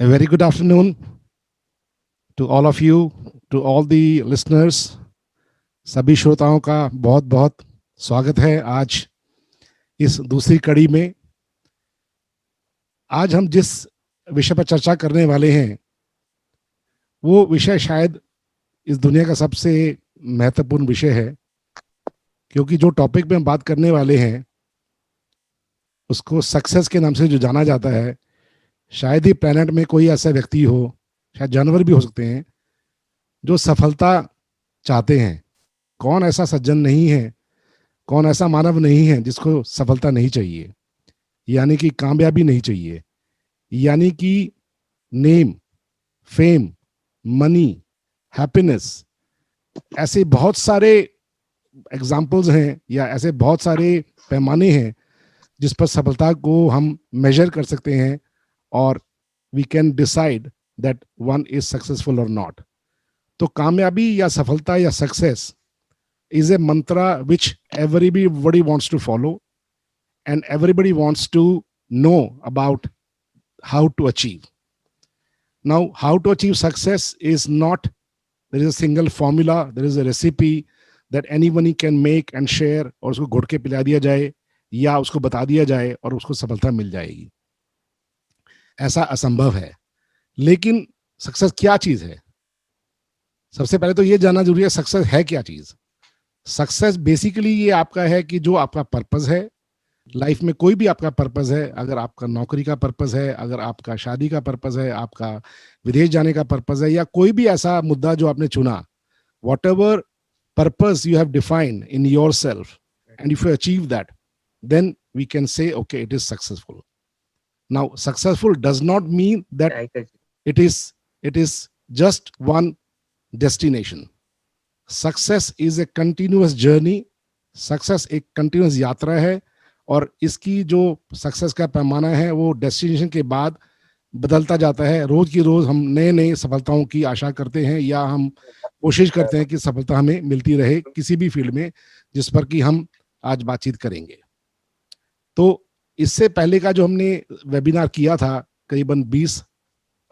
A very good afternoon to all of you, to all the listeners. सभी श्रोताओं का बहुत बहुत स्वागत है आज इस दूसरी कड़ी में। आज हम जिस विषय पर चर्चा करने वाले हैं वो विषय शायद इस दुनिया का सबसे महत्वपूर्ण विषय है, क्योंकि जो टॉपिक पे हम बात करने वाले हैं उसको सक्सेस के नाम से जो जाना जाता है, शायद ही प्लेनेट में कोई ऐसा व्यक्ति हो, शायद जानवर भी हो सकते हैं, जो सफलता चाहते हैं। कौन ऐसा सज्जन नहीं है, कौन ऐसा मानव नहीं है जिसको सफलता नहीं चाहिए, यानी कि कामयाबी नहीं चाहिए, यानी कि नेम, फेम, मनी, हैप्पीनेस, ऐसे बहुत सारे एग्जाम्पल्स हैं या ऐसे बहुत सारे पैमाने हैं जिस पर सफलता को हम मेजर कर सकते हैं और we can decide that one is successful और नॉट। तो कामयाबी या सफलता या success is a mantra which everybody wants to follow and everybody wants to know about how to achieve. Now, how to achieve success is not, there is a single formula, there is a recipe that anyone can make and share और उसको घोट के पिला दिया जाए या उसको बता दिया जाए और उसको सफलता मिल जाएगी। ऐसा असंभव है। लेकिन सक्सेस क्या चीज है? सबसे पहले तो ये जानना जरूरी है, सक्सेस है क्या चीज। सक्सेस बेसिकली ये आपका है कि जो आपका पर्पस है लाइफ में, कोई भी आपका पर्पस है, अगर आपका नौकरी का पर्पस है, अगर आपका शादी का पर्पस है, आपका विदेश जाने का पर्पस है, या कोई भी ऐसा मुद्दा जो आपने चुना, whatever purpose you have defined in your self and if you achieve that, then we can say okay it is successful. Now successful does not mean that it is just one destination. Success is a continuous journey. Success एक continuous यात्रा है और इसकी जो success का पैमाना है वो डेस्टिनेशन के बाद बदलता जाता है। रोज की रोज हम नए नए सफलताओं की आशा करते हैं या हम कोशिश करते हैं कि सफलता हमें मिलती रहे किसी भी फील्ड में जिस पर कि हम आज बातचीत करेंगे। तो इससे पहले का जो हमने वेबिनार किया था करीबन 20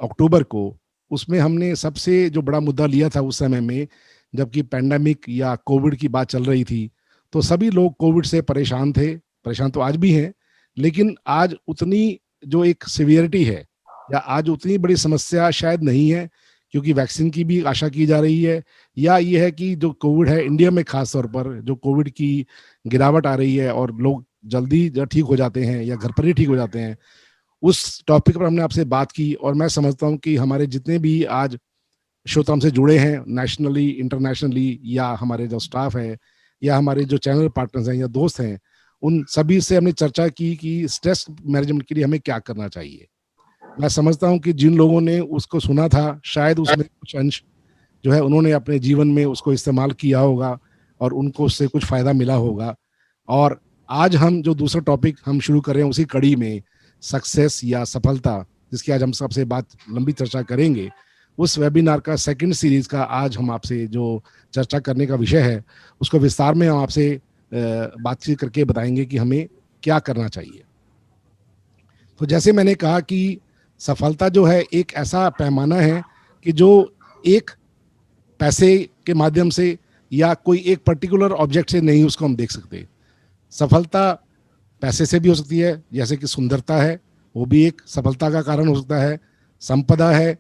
अक्टूबर को, उसमें हमने सबसे जो बड़ा मुद्दा लिया था उस समय में, जबकि पैंडेमिक या कोविड की बात चल रही थी, तो सभी लोग कोविड से परेशान थे। परेशान तो आज भी हैं, लेकिन आज उतनी जो एक सिवियरिटी है या आज उतनी बड़ी समस्या शायद नहीं है, क्योंकि वैक्सीन की भी आशा की जा रही है। या ये है कि जो कोविड है इंडिया में खास तौर पर जो कोविड की गिरावट आ रही है और लोग जल्दी ठीक हो जाते हैं या घर पर ही ठीक हो जाते हैं, उस टॉपिक पर हमने आपसे बात की। और मैं समझता हूँ कि हमारे जितने भी आज श्रोता हमसे जुड़े हैं नेशनली, इंटरनेशनली, या हमारे जो स्टाफ है या हमारे जो चैनल पार्टनर्स हैं या दोस्त हैं, उन सभी से हमने चर्चा की कि स्ट्रेस मैनेजमेंट के लिए हमें क्या करना चाहिए। मैं समझता हूं कि जिन लोगों ने उसको सुना था, शायद उसमें कुछ अंश जो है उन्होंने अपने जीवन में उसको इस्तेमाल किया होगा और उनको उससे कुछ फायदा मिला होगा। और आज हम जो दूसरा टॉपिक हम शुरू कर रहे हैं उसी कड़ी में, सक्सेस या सफलता, जिसकी आज हम सबसे बात लंबी चर्चा करेंगे, उस वेबिनार का सेकंड सीरीज का आज हम आपसे जो चर्चा करने का विषय है उसको विस्तार में हम आपसे बातचीत करके बताएंगे कि हमें क्या करना चाहिए। तो जैसे मैंने कहा कि सफलता जो है एक ऐसा पैमाना है कि जो एक पैसे के माध्यम से या कोई एक पर्टिकुलर ऑब्जेक्ट से नहीं उसको हम देख सकते। सफलता पैसे से भी हो सकती है, जैसे कि सुंदरता है वो भी एक सफलता का कारण हो सकता है। संपदा है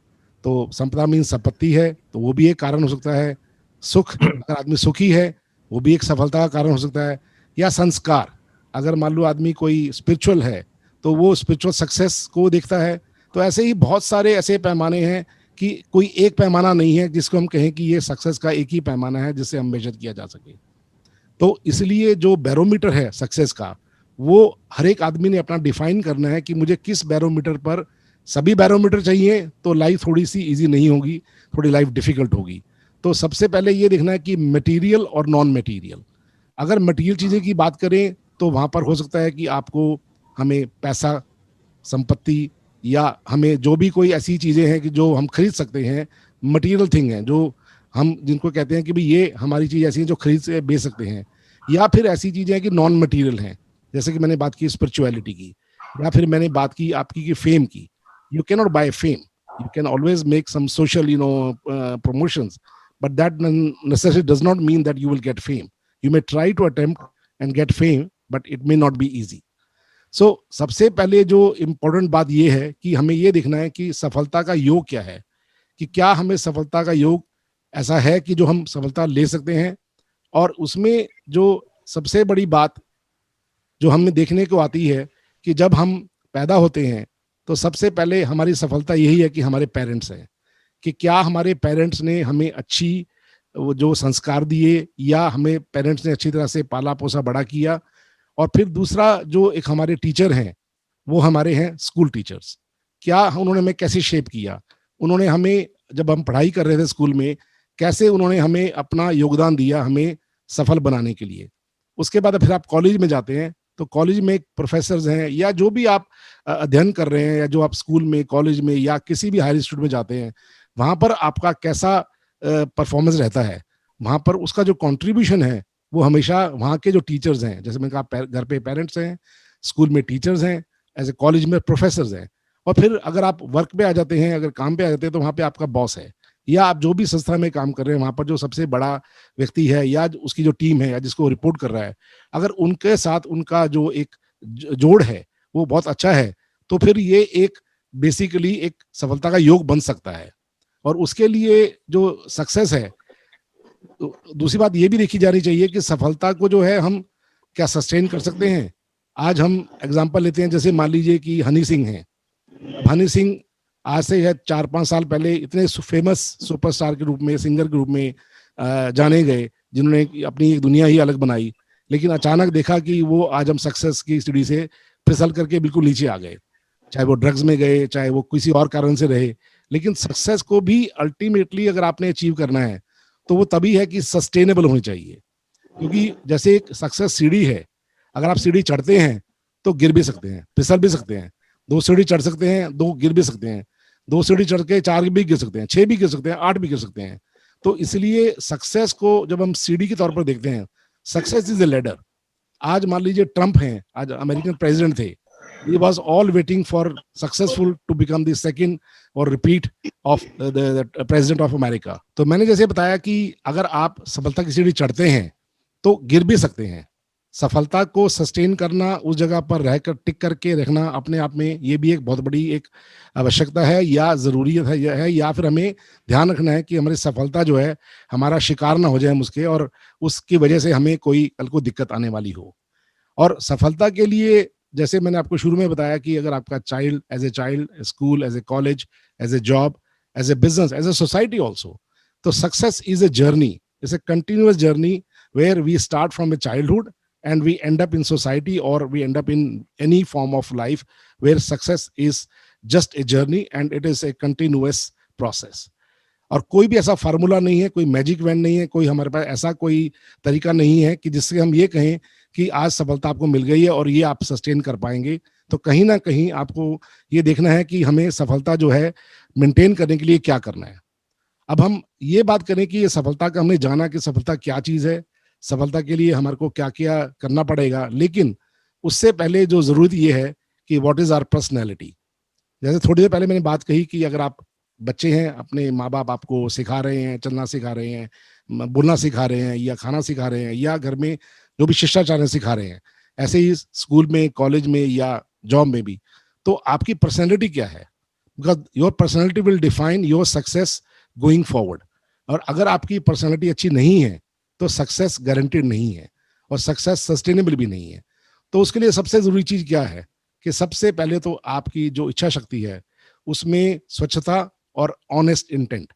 तो संपदा मीन संपत्ति है तो वो भी एक कारण हो सकता है। सुख, अगर आदमी सुखी है वो भी एक सफलता का कारण हो सकता है। या संस्कार, अगर मान लो आदमी कोई स्पिरिचुअल है तो वो स्पिरिचुअल सक्सेस को देखता है। तो ऐसे ही बहुत सारे ऐसे पैमाने हैं कि कोई एक पैमाना नहीं है जिसको हम कहें कि ये सक्सेस का एक ही पैमाना है जिससे हम मेजर किया जा सके। तो इसलिए जो बैरोमीटर है सक्सेस का, वो हर एक आदमी ने अपना डिफाइन करना है कि मुझे किस बैरोमीटर पर। सभी बैरोमीटर चाहिए तो लाइफ थोड़ी सी इजी नहीं होगी, थोड़ी लाइफ डिफिकल्ट होगी। तो सबसे पहले ये देखना है कि मटेरियल और नॉन मटेरियल। अगर मटेरियल चीज़ें की बात करें तो वहाँ पर हो सकता है कि आपको, हमें पैसा, संपत्ति, या हमें जो भी कोई ऐसी चीज़ें हैं कि जो हम खरीद सकते हैं, मटेरियल थिंग हैं जो हम जिनको कहते हैं कि भाई ये हमारी चीज़ ऐसी है जो खरीद से बेच सकते हैं। या फिर ऐसी चीज़ें हैं कि नॉन मटेरियल हैं, जैसे कि मैंने बात की स्पिरिचुअलिटी की, या फिर मैंने बात की आपकी कि फेम की। You can not buy fame. You can always make some social, promotions, but that necessarily does not mean that you will get fame. You may try to attempt and get fame, but it may not be easy. So सबसे पहले जो important बात ये है कि हमें ये देखना है कि सफलता का योग क्या है, कि क्या हमें सफलता का योग ऐसा है कि जो हम सफलता ले सकते हैं। और उसमें जो सबसे बड़ी बात जो हमें देखने को आती है कि जब हम पैदा होते हैं तो सबसे पहले हमारी सफलता यही है कि हमारे पेरेंट्स हैं, कि क्या हमारे पेरेंट्स ने हमें अच्छी वो जो संस्कार दिए, या हमें पेरेंट्स ने अच्छी तरह से पाला पोसा बड़ा किया। और फिर दूसरा जो एक हमारे टीचर हैं, वो हमारे हैं स्कूल टीचर्स। क्या उन्होंने हमें कैसे शेप किया, उन्होंने हमें जब हम पढ़ाई कर रहे थे स्कूल में, कैसे उन्होंने हमें अपना योगदान दिया हमें सफल बनाने के लिए। उसके बाद फिर आप कॉलेज में जाते हैं, तो कॉलेज में प्रोफेसर्स हैं, या जो भी आप अध्ययन कर रहे हैं, या जो आप स्कूल में, कॉलेज में, या किसी भी हायर इंस्टीट्यूट में जाते हैं, वहाँ पर आपका कैसा परफॉर्मेंस रहता है, वहाँ पर उसका जो कंट्रीब्यूशन है वो हमेशा वहाँ के जो टीचर्स हैं, जैसे मैंने कहा घर पे पेरेंट्स हैं, स्कूल में टीचर्स हैं, एज ए कॉलेज में प्रोफेसर्स हैं। और फिर अगर आप वर्क पे आ जाते हैं, अगर काम पे आ जाते हैं, तो वहाँ पे आपका बॉस है, या आप जो भी संस्था में काम कर रहे हैं वहाँ पर जो सबसे बड़ा व्यक्ति है, या उसकी जो टीम है, या जिसको रिपोर्ट कर रहा है, अगर उनके साथ उनका जो एक जोड़ है वो बहुत अच्छा है, तो फिर ये एक बेसिकली एक सफलता का योग बन सकता है। और उसके लिए जो सक्सेस है, तो दूसरी बात ये भी देखी जानी चाहिए कि सफलता को जो है हम क्या सस्टेन कर सकते हैं। आज हम एग्जांपल लेते हैं, जैसे मान लीजिए कि हनी सिंह हैं। अब हनी सिंह आज से है 4-5 साल पहले इतने फेमस सुपरस्टार के रूप में, सिंगर के रूप में जाने गए, जिन्होंने अपनी एक दुनिया ही अलग बनाई। लेकिन अचानक देखा कि वो आज हम सक्सेस की सीढ़ी से फिसल करके बिल्कुल नीचे आ गए, चाहे वो ड्रग्स में गए, चाहे वो किसी और कारण से रहे। लेकिन सक्सेस को भी अल्टीमेटली अगर आपने अचीव करना है, तो वो तभी है कि सस्टेनेबल होनी चाहिए। क्योंकि जैसे एक सक्सेस सीढ़ी है, अगर आप सीढ़ी चढ़ते हैं तो गिर भी सकते हैं, फिसल भी सकते हैं। 2 सीढ़ी चढ़ सकते हैं, 2 गिर भी सकते हैं। 2 सीढ़ी चढ़ के 4 भी गिर सकते हैं, 6 भी गिर सकते हैं, 8 भी गिर सकते हैं। तो इसलिए सक्सेस को जब हम सीढ़ी के तौर पर देखते हैं, सक्सेस इज ए लैडर। आज मान लीजिए ट्रंप हैं, आज अमेरिकन प्रेसिडेंट थे, he was all waiting for successful to become the second or repeat of the president of America। तो मैंने जैसे बताया कि अगर आप सफलता की सीढ़ी चढ़ते हैं तो गिर भी सकते हैं। सफलता को सस्टेन करना, उस जगह पर रहकर टिक करके रखना अपने आप में ये भी एक बहुत बड़ी एक आवश्यकता है, या ज़रूरियत है, या फिर हमें ध्यान रखना है कि हमारी सफलता जो है हमारा शिकार ना हो जाए हम उसके, और उसकी वजह से हमें कोई कल को दिक्कत आने वाली हो। और सफलता के लिए जैसे मैंने आपको शुरू में बताया कि अगर आपका child, as a child, school, as a college, as a job, as a business, as a society also, तो success is a journey, it's a continuous journey where we start from a childhood and we end up in society, or we end up in any form of life where success is just a journey and it is a continuous process। और कोई भी ऐसा formula नहीं है, कोई magic van नहीं है, कोई हमारे पास ऐसा कोई तरीका नहीं है कि जिससे हम ये कहें कि आज सफलता आपको मिल गई है और ये आप सस्टेन कर पाएंगे। तो कहीं ना कहीं आपको ये देखना है कि हमें सफलता जो है मेंटेन करने के लिए क्या करना है। अब हम ये बात करें कि ये सफलता का हमने जाना कि सफलता क्या चीज़ है, सफलता के लिए हमारे को क्या क्या करना पड़ेगा, लेकिन उससे पहले जो ज़रूरत ये है कि व्हाट इज़ आवर पर्सनैलिटी। जैसे थोड़ी देर पहले मैंने बात कही कि अगर आप बच्चे हैं, अपने माँ बाप आपको सिखा रहे हैं, चलना सिखा रहे हैं, बोलना सिखा रहे हैं, या खाना सिखा रहे हैं, या घर में जो भी शिष्टाचार है सिखा रहे हैं, ऐसे ही स्कूल में, कॉलेज में, या जॉब में भी। तो आपकी पर्सनैलिटी क्या है, because your personality will define your success going forward. और अगर आपकी पर्सनैलिटी अच्छी नहीं है तो सक्सेस गारंटेड नहीं है, और सक्सेस सस्टेनेबल भी नहीं है। तो उसके लिए सबसे ज़रूरी चीज़ क्या है कि सबसे पहले तो आपकी जो इच्छा शक्ति है उसमें स्वच्छता और ऑनेस्ट इंटेंट।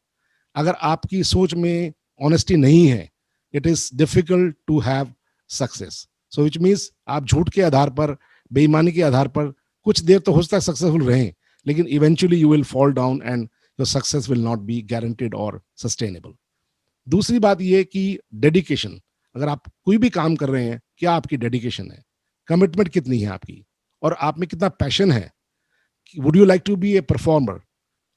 अगर आपकी सोच में ऑनेस्टी नहीं है, it is difficult to have success. So which means आप झूठ के आधार पर, बेईमानी के आधार पर कुछ देर तो हो सकता है सक्सेसफुल रहें, लेकिन eventually you will fall down and your success will not be guaranteed और सस्टेनेबल। दूसरी बात ये कि डेडिकेशन। अगर आप कोई भी काम कर रहे हैं, क्या आपकी डेडिकेशन है, कमिटमेंट कितनी है आपकी, और आप में कितना पैशन है। Would you like to be a performer?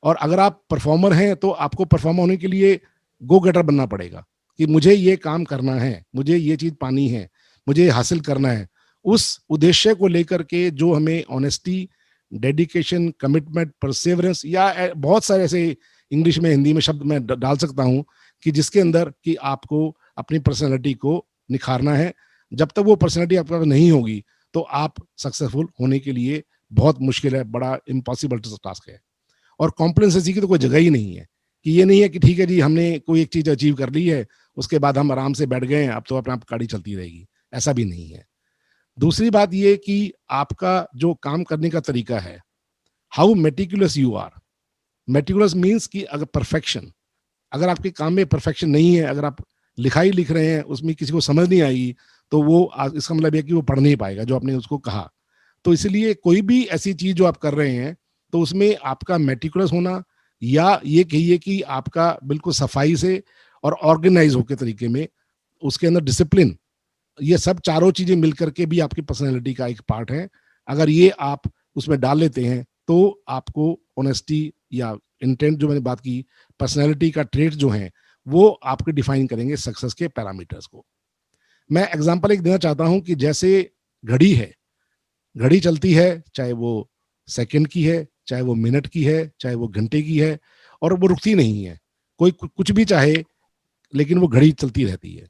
और अगर आप परफॉर्मर हैं तो आपको परफॉर्मर होने के लिए गो गेटर बनना पड़ेगा कि मुझे ये काम करना है, मुझे ये चीज़ पानी है, मुझे हासिल करना है। उस उद्देश्य को लेकर के जो हमें ऑनेस्टी डेडिकेशन, कमिटमेंट, परसेवरेंस, या बहुत सारे ऐसे इंग्लिश में हिंदी में शब्द मैं डाल सकता हूं कि जिसके अंदर कि आपको अपनी पर्सनैलिटी को निखारना है। जब तक वो पर्सनैलिटी आपके पास नहीं होगी तो आप सक्सेसफुल होने के लिए बहुत मुश्किल है, बड़ा इम्पॉसिबल टास्क है। और कॉम्प्लेसेंसी की तो कोई जगह ही नहीं है कि ये नहीं है कि ठीक है जी हमने कोई एक चीज अचीव कर ली है, उसके बाद हम आराम से बैठ गए हैं, अब तो अपने आप गाड़ी चलती रहेगी, ऐसा भी नहीं है। दूसरी बात ये कि आपका जो काम करने का तरीका है, how meticulous you are. Meticulous means कि अगर परफेक्शन, अगर आपके काम में परफेक्शन नहीं है, अगर आप लिखाई लिख रहे हैं उसमें किसी को समझ नहीं आई, तो वो इसका मतलब है कि वो पढ़ नहीं पाएगा जो आपने उसको कहा। तो इसलिए कोई भी ऐसी चीज जो आप कर रहे हैं तो उसमें आपका मेटिकुलस होना, या ये कहिए कि आपका बिल्कुल सफाई से और ऑर्गेनाइज होकर तरीके में, उसके अंदर डिसिप्लिन, ये सब चारों चीजें मिलकर के भी आपकी पर्सनैलिटी का एक पार्ट है। अगर ये आप उसमें डाल लेते हैं तो आपको ऑनेस्टी या इंटेंट, जो मैंने बात की, पर्सनैलिटी का ट्रेट जो है वो आपके डिफाइन करेंगे सक्सेस के पैरामीटर्स को। मैं एग्जांपल एक देना चाहता हूं कि जैसे घड़ी है, घड़ी चलती है, चाहे वो सेकंड की है, चाहे वो मिनट की है, चाहे वो घंटे की है, और वो रुकती नहीं है। कोई कुछ भी चाहे, लेकिन वो घड़ी चलती रहती है।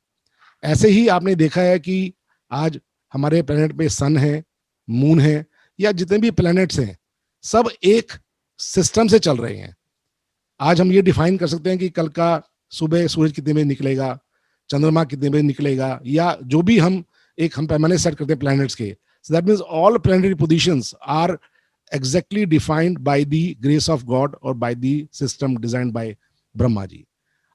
ऐसे ही आपने देखा है कि आज हमारे प्लेनेट पे सन है, मून है, या जितने भी प्लैनेट्स हैं, सब एक सिस्टम से चल रहे हैं। आज हम ये डिफाइन कर सकते हैं कि कल का सुबह सूरज कितने बजे निकलेगा, चंद्रमा कितने बजे निकलेगा, या जो भी हम पैमाने सेट करते हैं प्लैनेट्स के। So that means all planetary positions are exactly defined by the grace of God और by the system designed by Brahma ji.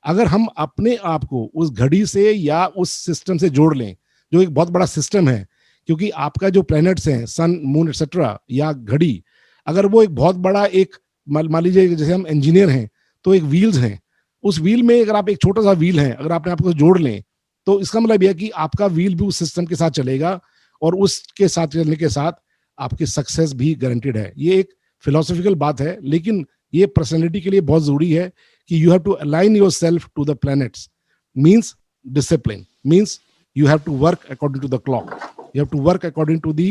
अगर हम अपने आप को उस घड़ी से या उस सिस्टम से जोड़ लें, जो एक बहुत बड़ा सिस्टम है, क्योंकि आपका जो प्लैनेट्स हैं, सन, मून, एक्सेट्रा, या घड़ी, अगर वो एक बहुत बड़ा एक, मान लीजिए जैसे हम इंजीनियर हैं तो एक व्हील्स हैं, उस व्हील में अगर आप एक छोटा सा व्हील है, अगर आपने आपको जोड़ लें, तो इसका मतलब यह कि आपका व्हील भी उस सिस्टम के साथ चलेगा, और उसके साथ चलने के साथ आपकी सक्सेस भी गारंटेड है। ये एक फिलोसॉफिकल बात है, लेकिन ये पर्सनैलिटी के लिए बहुत जरूरी है कि you have to align yourself to the planets. Means discipline, means you have to work according to the clock, you have to work according to the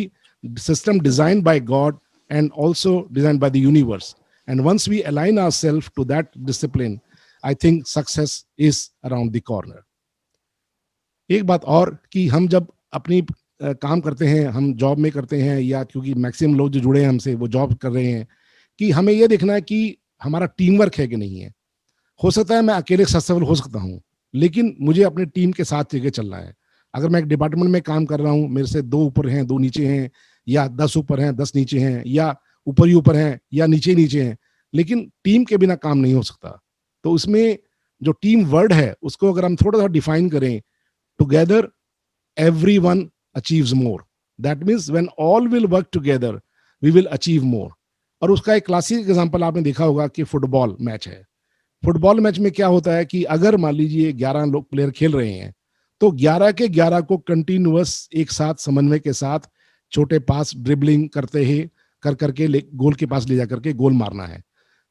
system designed by God and also designed by the universe. And once we align ourselves to that discipline, I think success is around the corner. एक बात और कि हम जब अपनी काम करते हैं, हम जॉब में करते हैं, या क्योंकि मैक्सिमम लोग जो जुड़े हैं हमसे वो जॉब कर रहे हैं, कि हमें ये देखना है कि हमारा टीम वर्क है कि नहीं है। हो सकता है मैं अकेले सक्सेसफुल हो सकता हूँ, लेकिन मुझे अपनी टीम के साथ लेके चलना है। अगर मैं एक डिपार्टमेंट में काम कर रहा हूँ, मेरे से 2 ऊपर हैं 2 नीचे हैं, या 10 ऊपर हैं 10 नीचे हैं, या ऊपर ही ऊपर हैं या नीचे नीचे हैं, लेकिन टीम के बिना काम नहीं हो सकता। तो उसमें जो टीम वर्ड है उसको अगर हम थोड़ा सा डिफाइन करें, together everyone achieves more. That means when all will work together, we will achieve more. और उसका एक क्लासिक एग्जांपल आपने देखा होगा कि फुटबॉल मैच है। फुटबॉल मैच में क्या होता है कि अगर मान लीजिए 11 लोग प्लेयर खेल रहे हैं, तो 11 के 11 को कंटिन्यूअस एक साथ समन्वय के साथ छोटे पास ड्रिबलिंग करते ही कर करके गोल के पास ले जा करके गोल मारना है।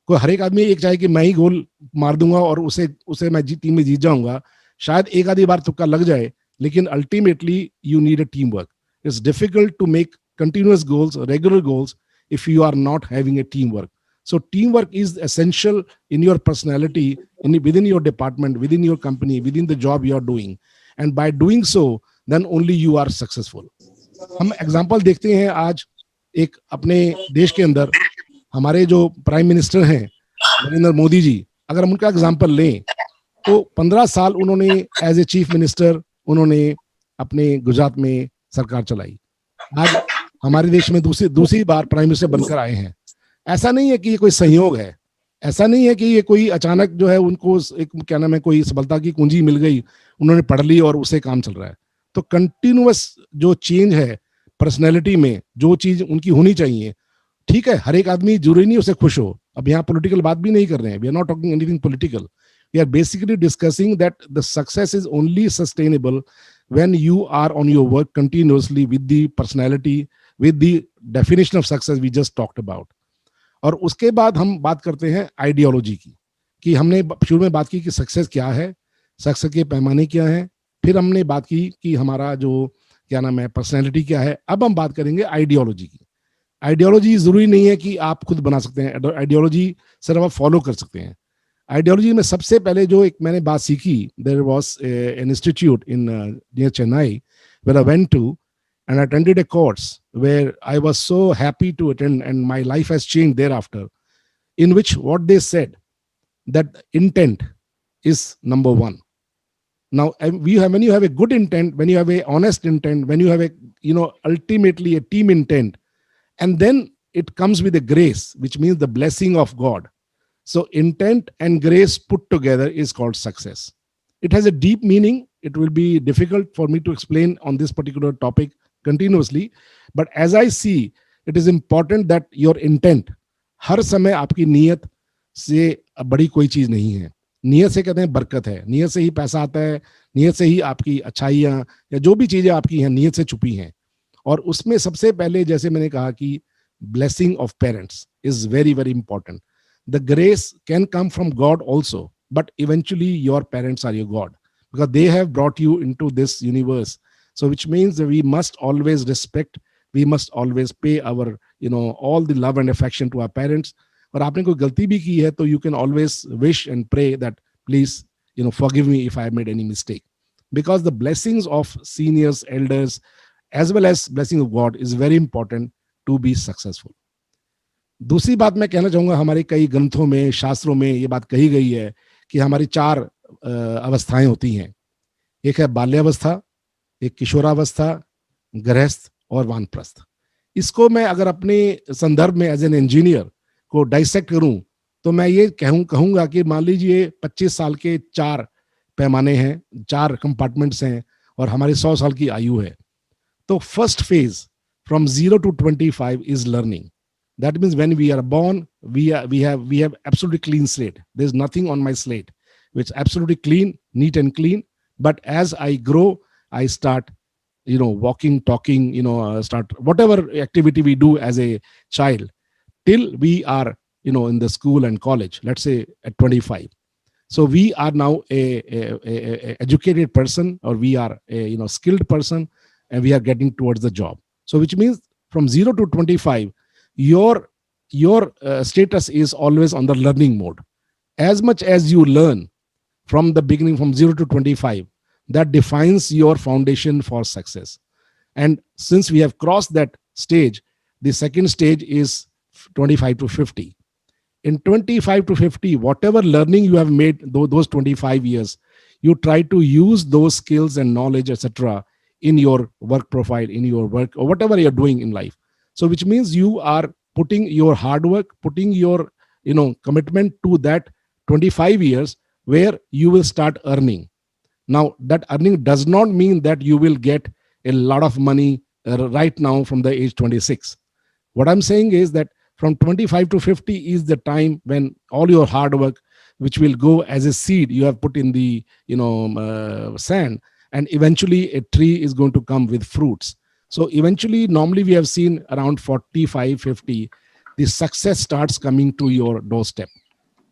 कोई हर एक आदमी एक चाहे कि मैं ही गोल मार दूंगा और उसे उसे मैं टीम में जीत जाऊंगा, शायद एक आधी बार तुक्का लग जाए, लेकिन ultimately you need a team work. It's difficult to make continuous goals, regular goals, if you are not having a teamwork. So teamwork is essential in your personality, within your department, within your company, within the job you are doing. And by doing so, then only you are successful. हम example देखते हैं आज एक अपने देश के अंदर, हमारे जो प्राइम मिनिस्टर हैं नरेंद्र मोदी जी, अगर हम उनका एग्जाम्पल लें तो 15 साल उन्होंने एज ए चीफ मिनिस्टर उन्होंने अपने गुजरात में सरकार चलाई। आज हमारे देश में दूसरी बार प्राइम मिनिस्टर बनकर आए हैं। ऐसा नहीं है कि ये कोई संयोग है, ऐसा नहीं है कि ये कोई अचानक जो है उनको एक क्या नाम है कोई सफलता की कुंजी मिल गई, उन्होंने पढ़ ली और उससे काम चल रहा है। तो कंटिन्यूअस जो चेंज है पर्सनैलिटी में, जो चीज उनकी होनी चाहिए, ठीक है, हर एक आदमी जरूरी नहीं उसे खुश हो। अब यहाँ पॉलिटिकल बात भी नहीं कर रहे हैं, we are not talking anything political, we are basically discussing that the success is only sustainable when you are on your work continuously with the personality, with the definition of success we just talked about. और उसके बाद हम बात करते हैं ideology की, कि हमने शुरू में बात की कि सक्सेस क्या है, सक्सेस के पैमाने क्या हैं, फिर हमने बात की कि हमारा जो क्या नाम है पर्सनैलिटी क्या है। अब हम बात करेंगे आइडियोलॉजी की, आइडियोलॉजी जरूरी नहीं है कि आप खुद बना सकते हैं, आइडियोलॉजी सिर्फ आप फॉलो कर सकते हैं। आइडियोलॉजी में सबसे पहले जो एक मैंने बात सीखी, there was an institute in near Chennai where I went to and I attended a course where I was so happy to attend, and my life has changed thereafter. In which what they said, that intent is number one. Now, when you have a good intent, when you have a honest intent, when you have a, ultimately a team intent, and then it comes with a grace, which means the blessing of God. So intent and grace put together is called success. It has a deep meaning. It will be difficult for me to explain on this particular topic continuously, but as I see, it is important that your intent, हर समय आपकी नीयत से बड़ी कोई चीज नहीं है। नीयत से कहते हैं बरकत है, नीयत से ही पैसा आता है, नीयत से ही आपकी अच्छाइयाँ या जो भी चीजें आपकी हैं नीयत से छुपी हैं। और उसमें सबसे पहले जैसे मैंने कहा कि blessing of parents is very, very important. The grace can come from God also, but eventually your parents are your God because they have brought you into this universe. So which means that we must always respect, we must always pay our, all the love and affection to our parents. और आपने कोई गलती भी की है तो you can always wish and pray that please, forgive me if I made any mistake. Because the blessings of seniors, elders, as well as blessing of God is very important to be successful. दूसरी बात मैं कहना चाहूंगा, हमारे कई ग्रंथों में, शास्त्रों में ये बात कही गई है कि हमारी 4 अवस्थाएं होती हैं। एक है बाल्यावस्था, एक किशोरावस्था, गृहस्थ और वानप्रस्थ। इसको मैं अगर अपने संदर्भ में एज एन इंजीनियर को डाइसेक्ट करूं तो मैं ये कहूंगा कि मान लीजिए 25 साल के 4 पैमाने हैं, 4 कंपार्टमेंट्स हैं और हमारी 100 साल की आयु है। तो first phase from 0 to 25 is learning. That means when we are born, we have absolutely clean slate. There's nothing on my slate. It's absolutely clean, neat and clean. But as I grow, I start, walking, talking, start whatever activity we do as a child till we are, in the school and college, let's say at 25. So we are now a educated person, or we are a, skilled person, and we are getting towards the job. So which means from 0 to 25, your status is always on the learning mode. As much as you learn from the beginning, from 0 to 25, that defines your foundation for success. And since we have crossed that stage, the second stage is 25 to 50. In 25 to 50, whatever learning you have made those 25 years, you try to use those skills and knowledge, etc., in your work profile, in your work, or whatever you're doing in life. So which means you are putting your hard work, putting your commitment to that 25 years where you will start earning. Now that earning does not mean that you will get a lot of money right now from the age 26. What I'm saying is that from 25 to 50 is the time when all your hard work, which will go as a seed you have put in the sand, and eventually a tree is going to come with fruits. So eventually, normally we have seen around 45, 50, the success starts coming to your doorstep,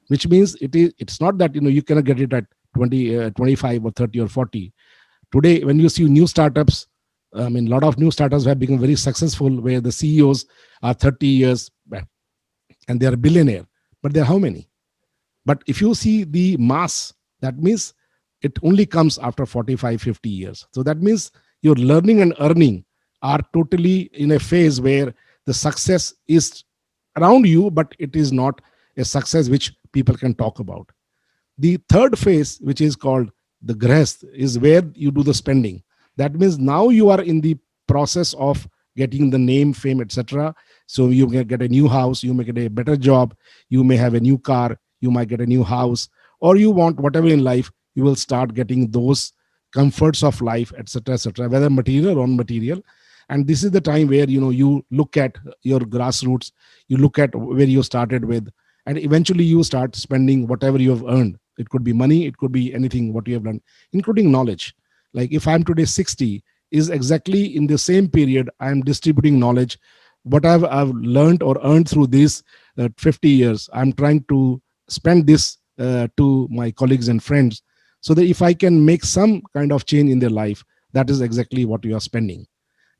which means it's not that you cannot get it at 20, 25 or 30 or 40. Today, when you see new startups, I mean, a lot of new startups have become very successful where the CEOs are 30 years back and they are a billionaire. But there are how many? But if you see the mass, that means it only comes after 45, 50 years. So that means your learning and earning are totally in a phase where the success is around you, but it is not a success which people can talk about. The third phase, which is called the grahast, is where you do the spending. That means now you are in the process of getting the name, fame, etc. So you may get a new house, you may get a better job, you may have a new car, you might get a new house, or you want whatever in life, you will start getting those comforts of life, etc., whether material or non-material. And this is the time where you look at your grassroots, you look at where you started with, and eventually you start spending whatever you have earned. It could be money, it could be anything what you have learned, including knowledge. Like if I'm today 60, is exactly in the same period I'm distributing knowledge. What I've learned or earned through these 50 years, I'm trying to spend this to my colleagues and friends, so that if I can make some kind of change in their life, that is exactly what you are spending.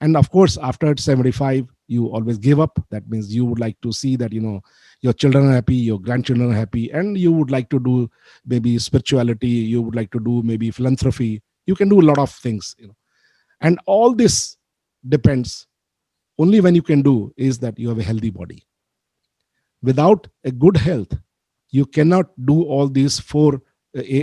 And of course, after 75, you always give up. That means you would like to see that your children are happy, your grandchildren are happy, and you would like to do maybe spirituality, you would like to do maybe philanthropy. You can do a lot of things. And all this depends, only when you can do is that you have a healthy body. Without a good health, you cannot do all these four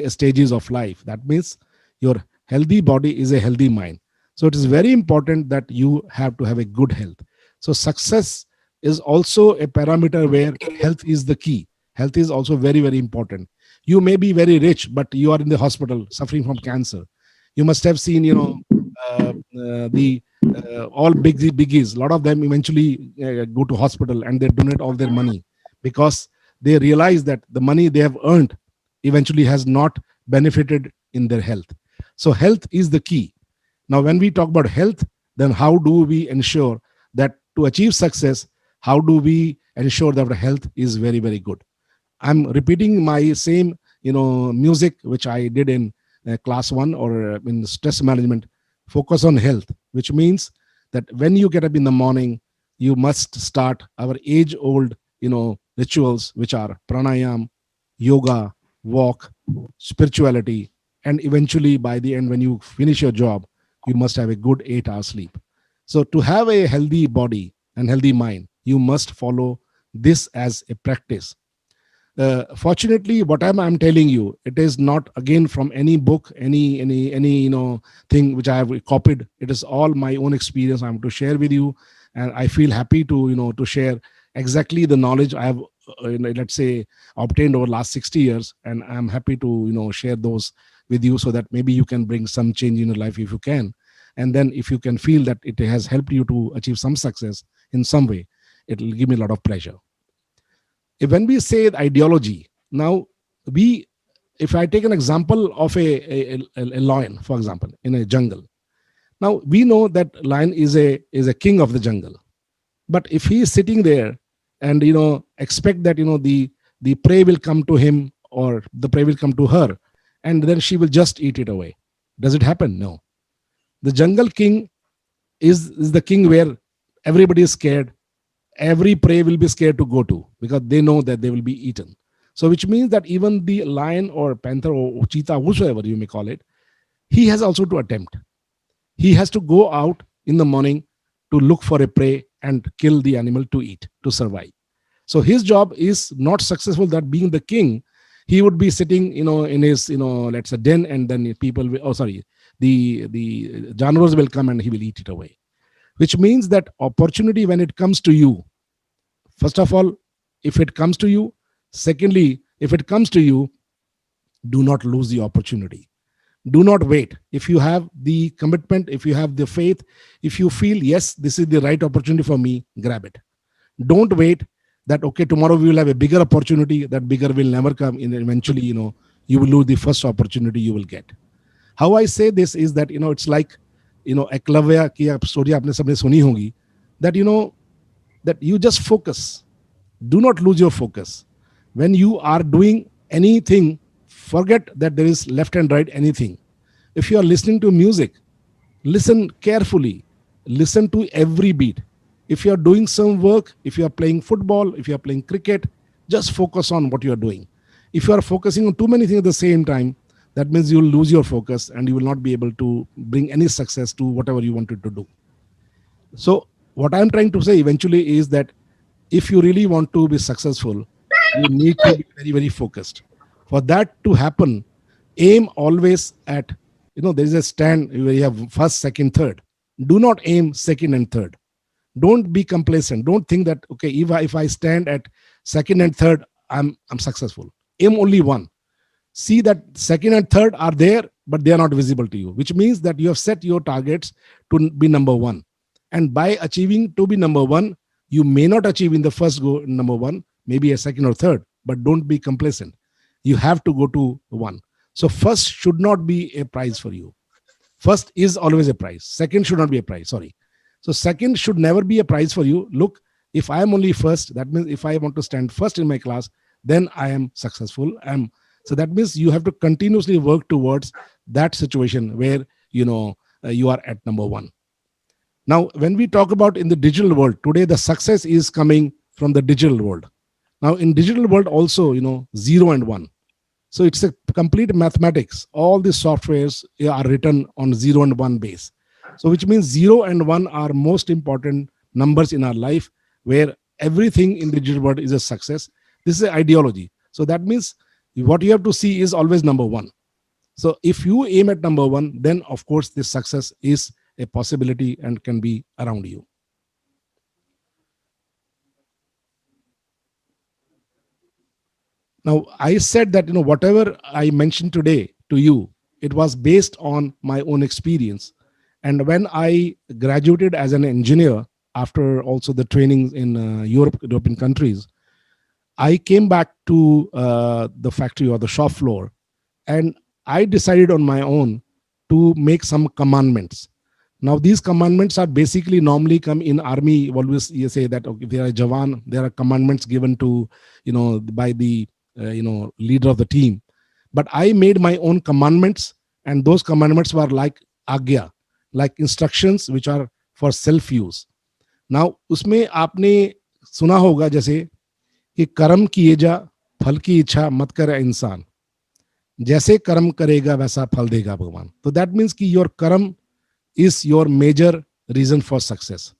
stages of life. That means your healthy body is a healthy mind. So it is very important that you have to have a good health. So success is also a parameter where health is the key. Health is also very, very important. You may be very rich, but you are in the hospital suffering from cancer. You must have seen, the all biggies. A lot of them eventually go to hospital and they donate all their money, because they realize that the money they have earned eventually has not benefited in their health. So health is the key. Now when we talk about health, then how do we ensure that to achieve success, how do we ensure that our health is very, very good? I'm repeating my same music which I did in class 1 or in stress management. Focus on health, which means that when you get up in the morning, you must start our age old rituals, which are pranayam, yoga, walk, spirituality, and eventually by the end, when you finish your job, you must have a good 8 hours sleep. So to have a healthy body and healthy mind, you must follow this as a practice. Fortunately, what I'm telling you, it is not again from any book, any thing which I have copied. It is all my own experience I'm to share with you, and I feel happy to to share exactly the knowledge I have, let's say, obtained over last 60 years, and I'm happy to share those with you, so that maybe you can bring some change in your life if you can. And then if you can feel that it has helped you to achieve some success in some way, it will give me a lot of pleasure. When we say ideology, now we if I take an example of a lion, for example, in a jungle. Now we know that lion is a king of the jungle. But if he is sitting there and expect that the prey will come to him, or the prey will come to her, and then she will just eat it away, does it happen? No. The jungle king is the king where everybody is scared. Every prey will be scared to go to, because they know that they will be eaten. So which means that even the lion or panther or cheetah, whosoever you may call it, he has also to attempt. He has to go out in the morning to look for a prey and kill the animal to eat, to survive. So his job is not successful. That being the king, he would be sitting in his let's say den, and then people will, oh sorry, the januars will come and he will eat it away. Which means that opportunity, when it comes to you, first of all, if it comes to you, secondly, if it comes to you, do not lose the opportunity. Do not wait. If you have the commitment, if you have the faith, if you feel yes, this is the right opportunity for me, grab it. Don't wait that okay, tomorrow we will have a bigger opportunity. That bigger will never come in. Eventually you will lose the first opportunity you will get. How I say this is that it's like Eklavya की आप story आपने सबने सुनी होगी, that that you just focus. Do not lose your focus. When you are doing anything, forget that there is left and right anything. If you are listening to music, listen carefully. Listen to every beat. If you are doing some work, if you are playing football, if you are playing cricket, just focus on what you are doing. If you are focusing on too many things at the same time, that means you will lose your focus and you will not be able to bring any success to whatever you wanted to do. So what I'm trying to say eventually is that if you really want to be successful, you need to be very, very focused. For that to happen, aim always at, there is a stand where you have first, second, third. Do not aim second and third. Don't be complacent. Don't think that, okay, if I stand at second and third, I'm successful. Aim only one. See that second and third are there, but they are not visible to you, which means that you have set your targets to be number one. And by achieving to be number one, you may not achieve in the first go number one, maybe a second or third, but don't be complacent. You have to go to one. So first should not be a prize for you. First is always a prize. Second should not be a prize. Sorry. So second should never be a prize for you. Look, if I am only first, that means if I want to stand first in my class, then I am successful. So that means you have to continuously work towards that situation where you are at number one. Now, when we talk about in the digital world today, the success is coming from the digital world. Now, in digital world also, zero and one. So it's a complete mathematics. All the softwares are written on zero and one base. So which means zero and one are most important numbers in our life, where everything in the digital world is a success. This is an ideology. So that means what you have to see is always number one. So if you aim at number one, then of course this success is a possibility and can be around you. Now, I said that, whatever I mentioned today to you, it was based on my own experience. And when I graduated as an engineer, after also the trainings in European countries, I came back to the factory or the shop floor, and I decided on my own to make some commandments. Now, these commandments are basically normally come in army. Always you say that, okay, if they are a Jawan, there are commandments given to, by the, leader of the team. But I made my own commandments, and those commandments were like agya, like instructions which are for self use. Now, उसमें आपने सुना होगा जैसे कि कर्म किए जा, फल की इच्छा मत करे इंसान, जैसे कर्म करेगा वैसा फल देगा भगवान. तो दैट मीन्स कि योर कर्म is your major reason for success.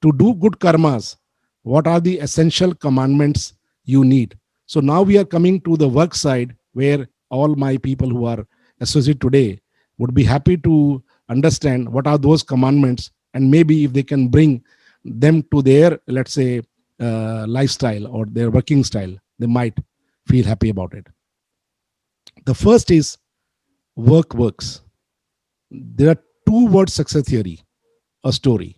To do good karmas, what are the essential commandments you need? So now we are coming to the work side, where all my people who are associated today would be happy to understand what are those commandments, and maybe if they can bring them to their, let's say, lifestyle or their working style, they might feel happy about it. The first is work works. There are two word success theory, a story.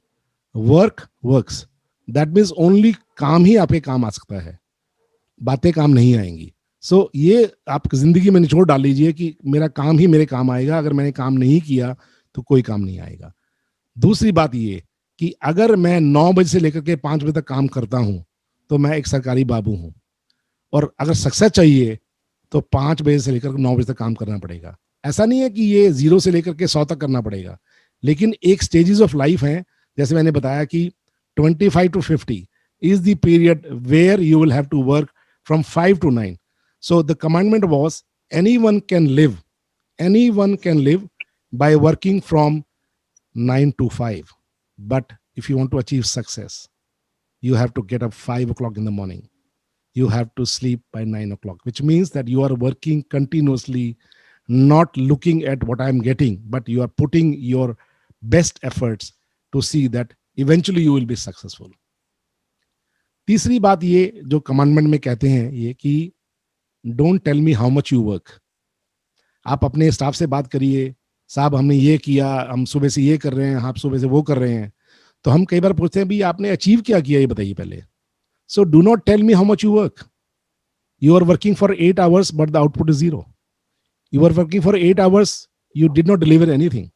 Work works. That means only काम ही आपके काम आ सकता है, बातें काम नहीं आएंगी. सो ये आप जिंदगी में निचोड़ डाल लीजिए कि मेरा काम ही मेरे काम आएगा, अगर मैंने काम नहीं किया तो कोई काम नहीं आएगा. दूसरी बात ये कि अगर मैं 9 बजे से लेकर के 5 बजे तक काम करता हूं तो मैं एक सरकारी बाबू हूं, और अगर सक्सेस चाहिए तो 5 बजे से लेकर 9 बजे तक काम करना पड़ेगा. ऐसा नहीं है कि ये 0 से लेकर के 100 तक करना पड़ेगा, लेकिन एक स्टेजेस ऑफ लाइफ है. जैसे मैंने बताया कि 25 to 50 is the period where you will have to work from 5 to 9. So the commandment was anyone can live by working from 9 to 5. But if you want to achieve success, you have to get up 5 o'clock in the morning. You have to sleep by 9 o'clock, which means that you are working continuously, not looking at what I'm getting, but you are putting your best efforts to see that eventually you will be successful. तीसरी बात ये जो commandment में कहते हैं ये कि don't tell me how much you work. आप अपने स्टाफ से बात करिए, साहब हमने ये किया, हम सुबह से ये कर रहे हैं, आप सुबह से वो कर रहे हैं. तो हम कई बार पूछते हैं, भाई आपने अचीव क्या किया ये बताइए पहले. So do not tell me how much you work. You are working for 8 hours, but the output is 0. You are working for 8 hours, you did not deliver anything.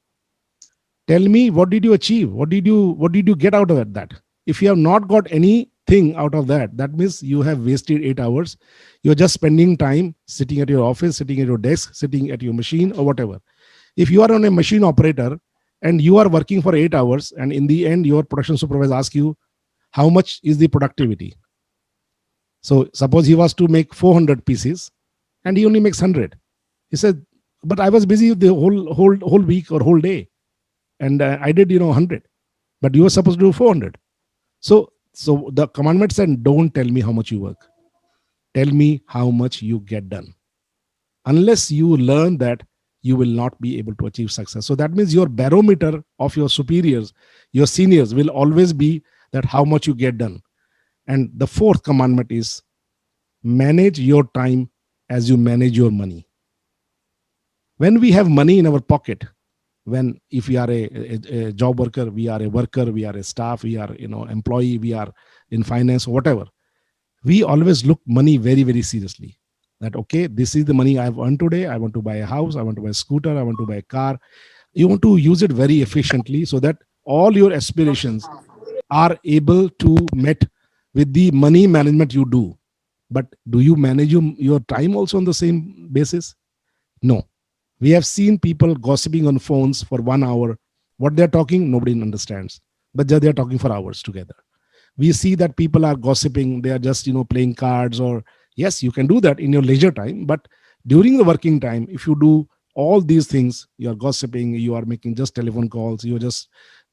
Tell me, what did you achieve? What did you get out of that? If you have not got anything out of that, that means you have wasted 8 hours. You're just spending time sitting at your office, sitting at your desk, sitting at your machine or whatever. If you are on a machine operator and you are working for 8 hours, and in the end your production supervisor asks you, how much is the productivity? So suppose he was to make 400 pieces and he only makes 100. He said, but I was busy the whole week or whole day, and I did 100, but you were supposed to do 400. So the commandment said, don't tell me how much you work. Tell me how much you get done. Unless you learn that, you will not be able to achieve success. So that means your barometer of your superiors, your seniors, will always be that how much you get done. And the fourth commandment is manage your time as you manage your money. When we have money in our pocket, if we are a job worker, we are a worker, we are a staff, we are employee, we are in finance or whatever, we always look money very, very seriously. That, okay, this is the money I've earned today. I want to buy a house, I want to buy a scooter, I want to buy a car. You want to use it very efficiently so that all your aspirations are able to met with the money management you do. But do you manage your time also on the same basis? No. We have seen people gossiping on phones for 1 hour. What they're talking, nobody understands. but they are talking for hours together. We see that people are gossiping, they are just playing cards, or yes, you can do that in your leisure time, but during the working time, if you do all these things, you are gossiping, you are making just telephone calls, you're just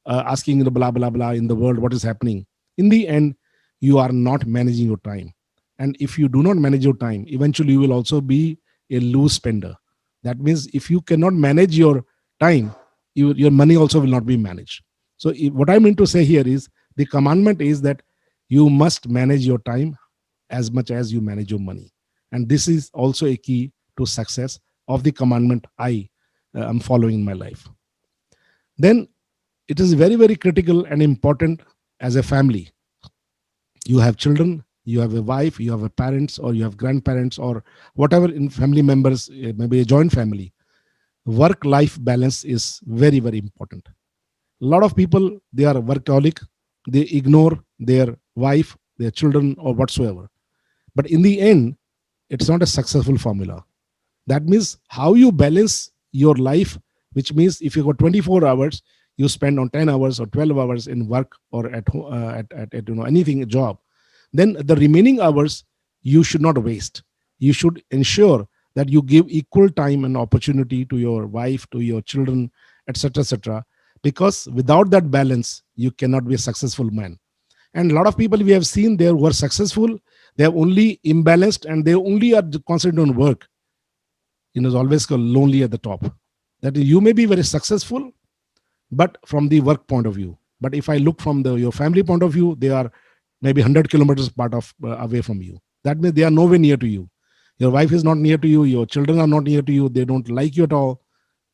asking the blah blah blah in the world what is happening. In the end, you are not managing your time, and if you do not manage your time, eventually you will also be a loose spender. That means if you cannot manage your time, your money also will not be managed. So what I mean to say here is, the commandment is that you must manage your time as much as you manage your money. And this is also a key to success of the commandment I am following in my life. Then it is very, very critical and important as a family. You have children, you have a wife, you have a parents, or you have grandparents, or whatever in family members, maybe a joint family. Work life balance is very, very important. A lot of people, they are workaholic, they ignore their wife, their children, or whatsoever. But in the end, it's not a successful formula. That means how you balance your life, which means if you got 24 hours, you spend on 10 hours or 12 hours in work, or at anything, a job, then the remaining hours you should not waste. You should ensure that you give equal time and opportunity to your wife, to your children, etc., etc., because without that balance you cannot be a successful man. And a lot of people we have seen there who are successful, they are only imbalanced, and they only are concentrated on work. It's always called lonely at the top. That you may be very successful, but from the work point of view. But if I look from your family point of view, they are maybe 100 kilometers part of away from you. That means they are nowhere near to you. Your wife is not near to you, your children are not near to you, they don't like you at all.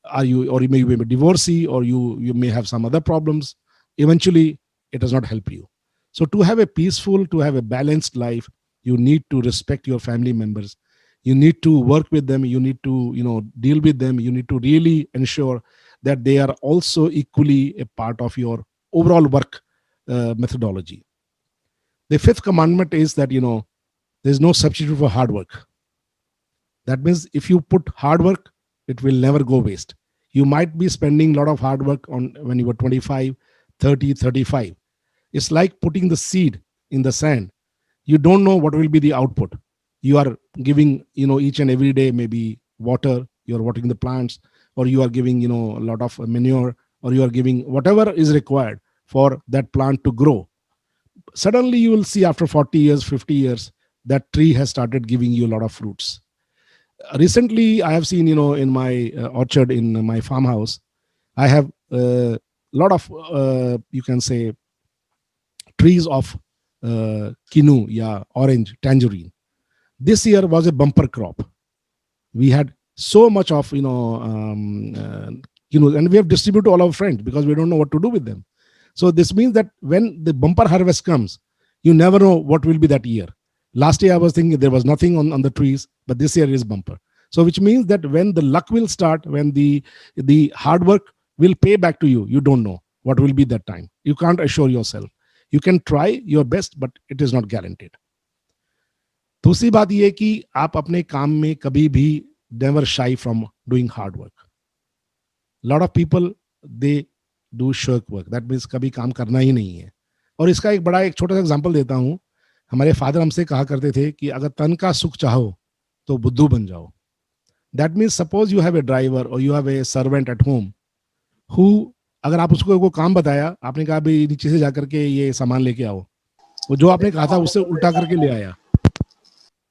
Are you, or you may be a divorcee, or you may have some other problems. Eventually it does not help you. So to have a peaceful, to have a balanced life, you need to respect your family members, you need to work with them, you need to deal with them, you need to really ensure that they are also equally a part of your overall work methodology. The fifth commandment is that there's no substitute for hard work. That means if you put hard work, it will never go waste. You might be spending a lot of hard work on when you were 25, 30, 35. It's like putting the seed in the sand. You don't know what will be the output. You are giving each and every day maybe water, you're watering the plants, or you are giving a lot of manure, or you are giving whatever is required for that plant to grow. Suddenly you will see after 40 years, 50 years, that tree has started giving you a lot of fruits. Recently I have seen in my orchard, in my farmhouse, I have a lot of you can say trees of kinu, yeah, orange, tangerine. This year was a bumper crop. We had so much of and we have distributed to all our friends because we don't know what to do with them. So this means that when the bumper harvest comes, you never know what will be that year. Last year I was thinking there was nothing on the trees, but this year is bumper. So which means that when the luck will start, when the hard work will pay back to you, you don't know what will be that time. You can't assure yourself. You can try your best, but it is not guaranteed. दूसरी बात यह कि आप अपने काम में कभी भी never shy from doing hard work. Lot of people they do shirk work. That means कभी काम करना ही नहीं है. और इसका एक छोटा सा एग्जांपल देता हूं. हमारे फादर हमसे कहा करते थे कि अगर तन का सुख चाहो तो बुद्धू बन जाओ. That means suppose you have a driver or you have a servant at home who, अगर आप उसको कोई काम बताया, आपने कहा भाई नीचे से जाकर के ये सामान लेके आओ, वो जो आपने कहा था उससे उल्टा करके ले आया.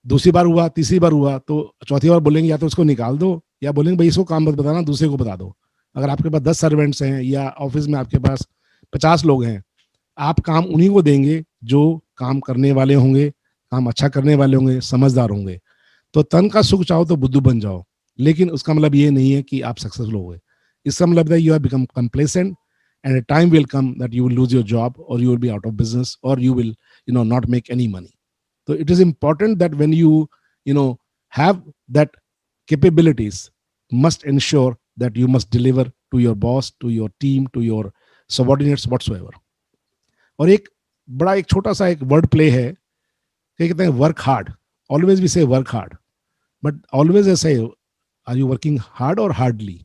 दूसरी बार हुआ, तीसरी बार हुआ, तो चौथी बार बोलेंगे या तो उसको निकाल दो, या बोलेंगे भाई इसको काम मत बताना, दूसरे को बता दो. अगर आपके पास 10 सर्वेंट्स हैं या ऑफिस में आपके पास 50 लोग हैं, आप काम उन्हीं को देंगे जो काम करने वाले होंगे, काम अच्छा करने वाले होंगे, समझदार होंगे. तो तन का सुख चाहो तो बुद्धू बन जाओ, लेकिन उसका मतलब ये नहीं है कि आप सक्सेसफुल हो गए. इसका मतलब है you have become complacent and a time will come that you will lose your job, or you will be out of business, or you will not make any money. So it is important that when you have that capabilities, must ensure that you must deliver to your boss, to your team, to your subordinates whatsoever. और एक छोटा सा एक word play है कि कहते हैं work hard. Always we से वर्क हार्ड, बट ऑलवेज ऐसे आर यू वर्किंग हार्ड और hardly.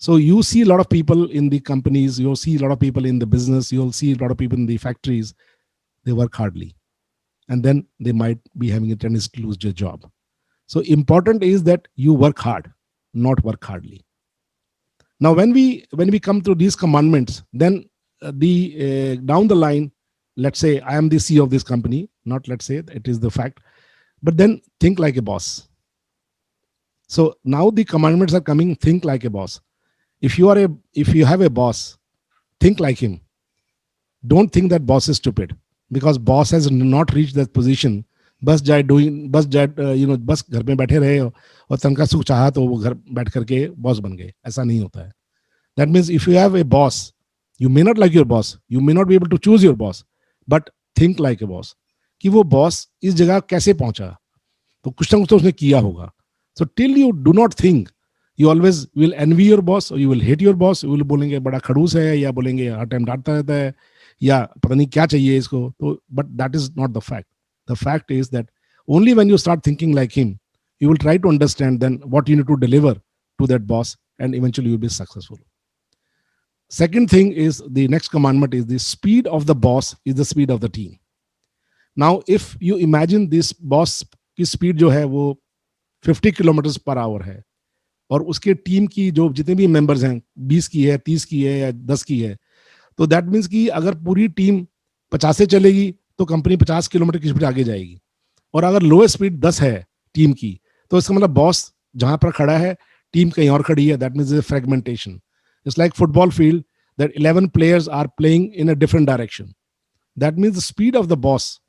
So you see a lot of people in the companies, you'll see a lot of people in the business, you'll see a lot of people in the factories, they work hardly. And then they might be having a tendency to lose their job. So important is that you work hard, not work hardly. Now, when we come to these commandments, then the down the line, let's say I am the CEO of this company, not let's say it is the fact, but then think like a boss. So now the commandments are coming, think like a boss. If you have a boss, think like him. Don't think that boss is stupid, because boss has not reached that position. बस जाए बस घर में बैठे रहे और तनखा सुख चाहा तो वो घर बैठ करके बॉस बन गए, ऐसा नहीं होता है. That means if you have a boss, you may not like your boss, you may not be able to choose your boss, but think like a boss. कि वो बॉस इस जगह कैसे पहुंचा, तो कुछ ना कुछ तो उसने किया होगा. So till you do not think, you always will envy your boss or you will hate your boss. You will बोलेंगे बड़ा खड़ूस है, या बोलेंगे हर टाइम डांटता रहता है, या पता नहीं क्या चाहिए इसको. तो but that is not the fact. The fact is that only when you start thinking like him, you will try to understand then what you need to deliver to that boss, and eventually you'll be successful. Second thing is, the next commandment is, the speed of the boss is the speed of the team. Now, if you imagine this boss की speed जो है वो 50 kilometre per hour है, और उसके team की जो जितने भी मेंबर्स हैं 20 की है, 30 की है या 10 की है, तो दैट मीन्स कि अगर पूरी टीम 50 से चलेगी तो कंपनी 50 किलोमीटर की स्पीड आगे जाएगी. और अगर लोएस्ट स्पीड 10 है टीम की, तो इसका मतलब बॉस जहां पर खड़ा है, टीम कहीं और खड़ी है. That means fragmentation. It's like football field that 11 players are playing in a different direction. That means the speed of the boss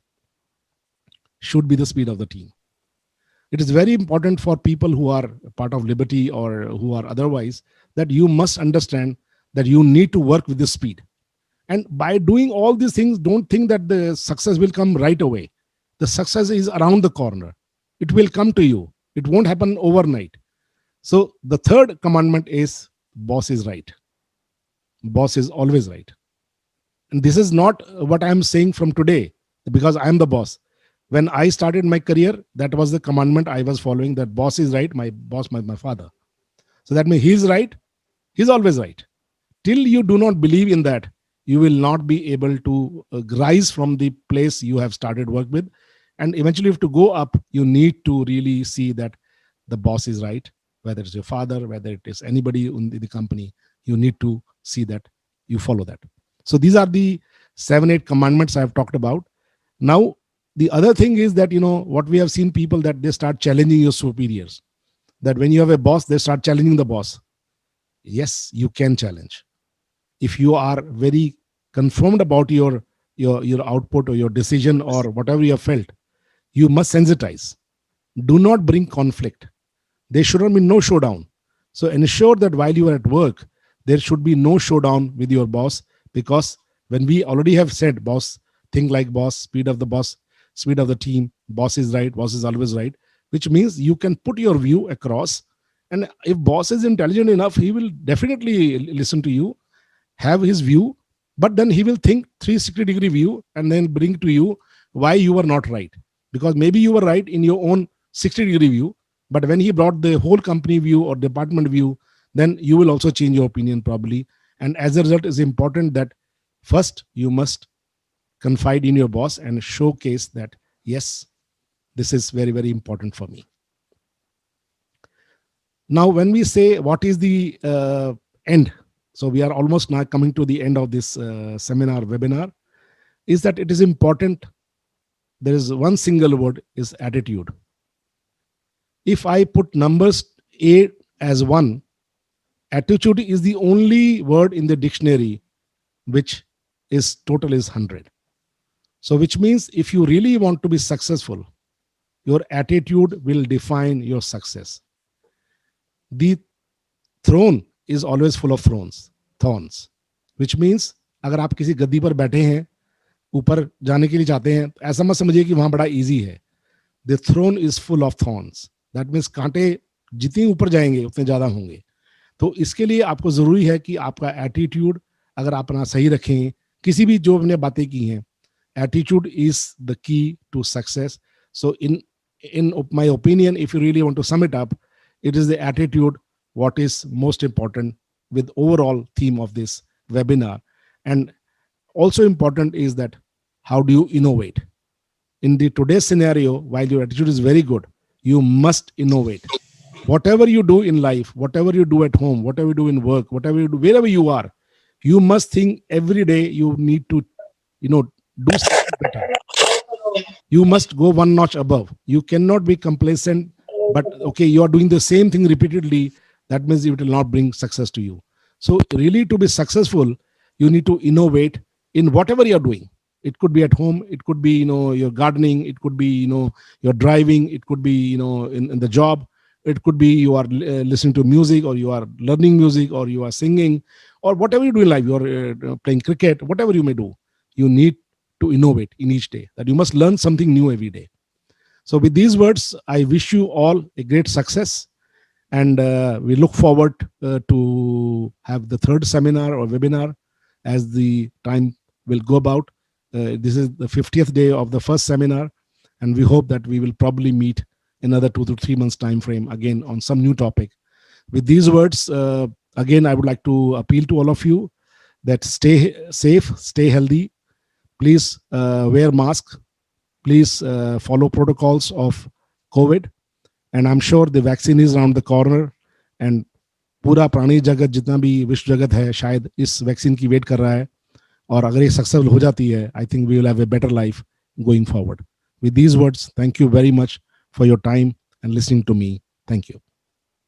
should be the speed of the team. It is very important for people who are part of Liberty or who are otherwise, that you must understand that you need to work with the speed. And by doing all these things, don't think that the success will come right away. The success is around the corner. It will come to you. It won't happen overnight. So the third commandment is, boss is right. Boss is always right. And this is not what I am saying from today, because I am the boss. When I started my career, that was the commandment I was following, that boss is right. My boss, my father. So that means he's right. He's always right. Till you do not believe in that, you will not be able to rise from the place you have started work with. And eventually, if to go up, you need to really see that the boss is right. Whether it's your father, whether it is anybody in the company, you need to see that you follow that. So these are the 7-8 commandments I have talked about. Now, the other thing is that, what we have seen people, that they start challenging your superiors. That when you have a boss, they start challenging the boss. Yes, you can challenge. If you are very confirmed about your output or your decision or whatever you have felt, you must sensitize. Do not bring conflict. There should not be no showdown. So ensure that while you are at work, there should be no showdown with your boss, because when we already have said, boss, think like boss, speed of the boss, speed of the team, boss is right, boss is always right, which means you can put your view across. And if boss is intelligent enough, he will definitely listen to you, have his view, but then he will think 360-degree view and then bring to you why you were not right. Because maybe you were right in your own 60-degree view, but when he brought the whole company view or department view, then you will also change your opinion probably. And as a result, it's important that first you must confide in your boss and showcase that, yes, this is very, very important for me. Now, when we say what is the end, so we are almost now coming to the end of this seminar, webinar, is that it is important. There is one single word, is attitude. If I put numbers A as 1, attitude is the only word in the dictionary which is total is 100. So which means if you really want to be successful, your attitude will define your success. The throne is always full of thorns, which means अगर आप किसी गद्दी पर बैठे हैं, ऊपर जाने के लिए चाहते हैं, ऐसा मत समझिए कि वहां बड़ा इजी है. The throne is full of thorns. That means कांटे जितने ऊपर जाएंगे उतने ज्यादा होंगे. तो इसके लिए आपको जरूरी है कि आपका एटीट्यूड अगर आप अपना सही रखें, किसी भी जो हमने बातें की हैं, attitude is the key to success. So in my opinion, if you really want to sum it up, it is the attitude what is most important with overall theme of this webinar. And also important is that how do you innovate? In the today's scenario, while your attitude is very good, you must innovate. Whatever you do in life, whatever you do at home, whatever you do in work, whatever you do, wherever you are, you must think every day you need to, do something better. You must go one notch above. You cannot be complacent, but okay, you are doing the same thing repeatedly. That means it will not bring success to you. So really to be successful, you need to innovate in whatever you're doing. It could be at home, it could be, your gardening, it could be, your driving, it could be, in the job, it could be you are listening to music, or you are learning music, or you are singing, or whatever you do in life, you are playing cricket, whatever you may do. You need to innovate in each day, that you must learn something new every day. So with these words, I wish you all a great success, and we look forward to have the third seminar or webinar as the time will go about. This is the 50th day of the first seminar, and we hope that we will probably meet another 2 to 3 months time frame again on some new topic. With these words, again, I would like to appeal to all of you that stay safe, stay healthy, please wear mask, please follow protocols of COVID, and I'm sure the vaccine is around the corner, and पूरा प्राणी जगत जितना भी विश्व जगत है शायद इस वैक्सीन की वेट कर रहा है, और अगर ये सक्सेसफुल हो जाती है, I think we will have a better life going forward. With these words, thank you very much for your time and listening to me. Thank you.